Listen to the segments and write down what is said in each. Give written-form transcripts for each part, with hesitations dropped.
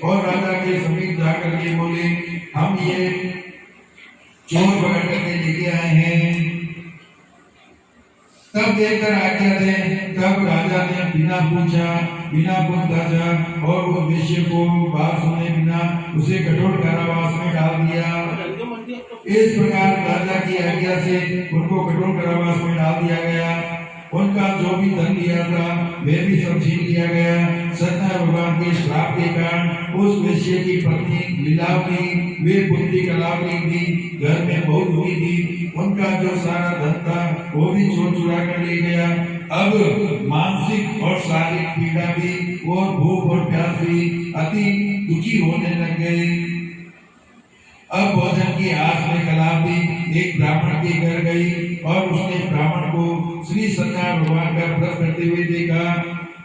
और राजा के समीप जाकर के बोले, हम ये चोर पकड़ करके लेके आए हैं। तब देखकर आज्ञा दे। तब राजा ने बिना पूछा और उस वेश्या को बात सुने बिना उसे कठोर कारावास में डाल दिया। इस प्रकार राजा की आज्ञा से उनको कठोर कारावास में डाल दिया गया। उनका जो भी धन लिया था वह भी सब छीन लिया गया। सत्यनारायण भगवान के श्राप के कारण उस वेश्या की पत्नी लीलावती वे पुत्री कलावती थी, घर में बहुत हुई थी। उनका जो सारा धन था वो भी चोर चुरा कर ले गया। अब मानसिक और शारीरिक पीड़ा भी और भूख और प्यास भी अति दुखी होने लग गए। अब भोजन की आस में कलावती एक ब्राह्मण के घर गई और उसने ब्राह्मण को श्री सत्यनारायण भगवान का व्रत करते हुए देखा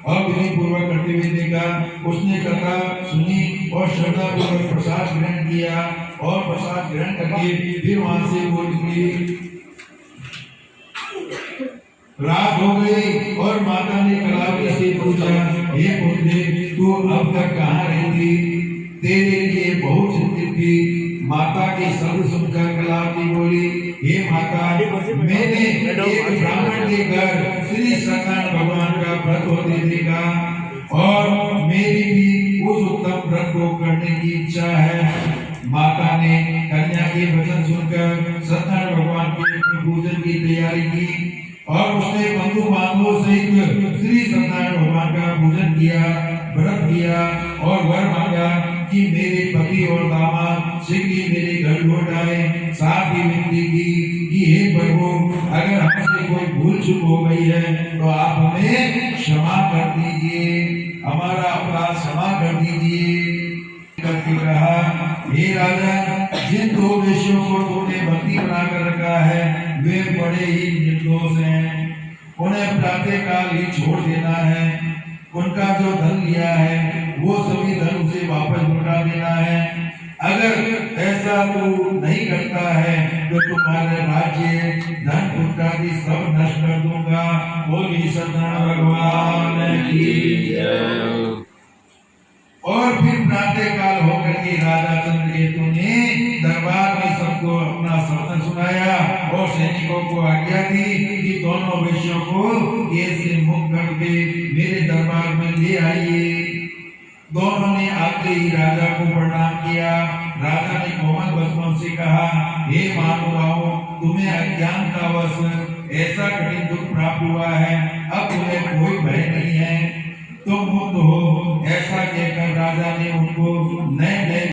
और विधि पूर्वक करते हुए देखा। उसने कथा सुनी और श्रद्धा पूर्वक प्रसाद ग्रहण किया और प्रसाद ग्रहण करके फिर वहां से वो निकली। रात हो गई और माता ने कलावती से पूछा, हे पुत्री, तू अब तक कहाँ रही थी? तेरे लिए बहुत चिंतित थी। माता के शब्द सुनकर कलावती बोली, हे माता, मैंने एक ब्राह्मण के घर श्री सत्यनारायण भगवान का व्रत होते देखा और मेरी भी उस उत्तम व्रत को करने की इच्छा है। माता ने कन्या के वचन सुनकर सत्यनारायण भगवान के पूजन की तैयारी की और उसने बंधु बांधवों सहित श्री सत्यनारायण भगवान का पूजन किया, व्रत किया और वर मांगा कि मेरे पति और दामाद शीघ्र ही मेरे घर लौट आए। साथ ही विनती की कि हे प्रभु, अगर हमसे कोई भूल चूक हो गई है तो आप हमें क्षमा कर दीजिए, हमारा अपराध क्षमा कर दीजिए। करके कहा, हे राजा, जिन दो वेश्यों को तुमने बंदी बनाकर रखा है वे बड़े ही निर्दोष हैं। उन्हें प्रातः काल ही छोड़ देना है। उनका जो धन लिया है वो सभी धन उसे वापस लौटा देना है। अगर ऐसा तू नहीं करता है तो तुम्हारे राज्य, धन, पुत्र आदि सब नष्ट कर दूंगा। बोली सत्यनारायण भगवान की जय। और फिर प्रातः काल होकर के राजा चंद्रकेतु ने दरबार में सबको अपना सपना सुनाया और सैनिकों को आज्ञा दी कि दोनों वेश्यों को केस से मुक्त करके मेरे दरबार में ले आइए। दोनों ने आते ही राजा को प्रणाम किया। राजा ने कोमल वचनों से कहा, हे महानुभावों, तुम्हें अज्ञानतावश ऐसा कठिन दुख प्राप्त हुआ है, अब तुम्हें कोई भय नहीं है, तुम मुक्त हो। ऐसा कहकर राजा ने उनको नए नए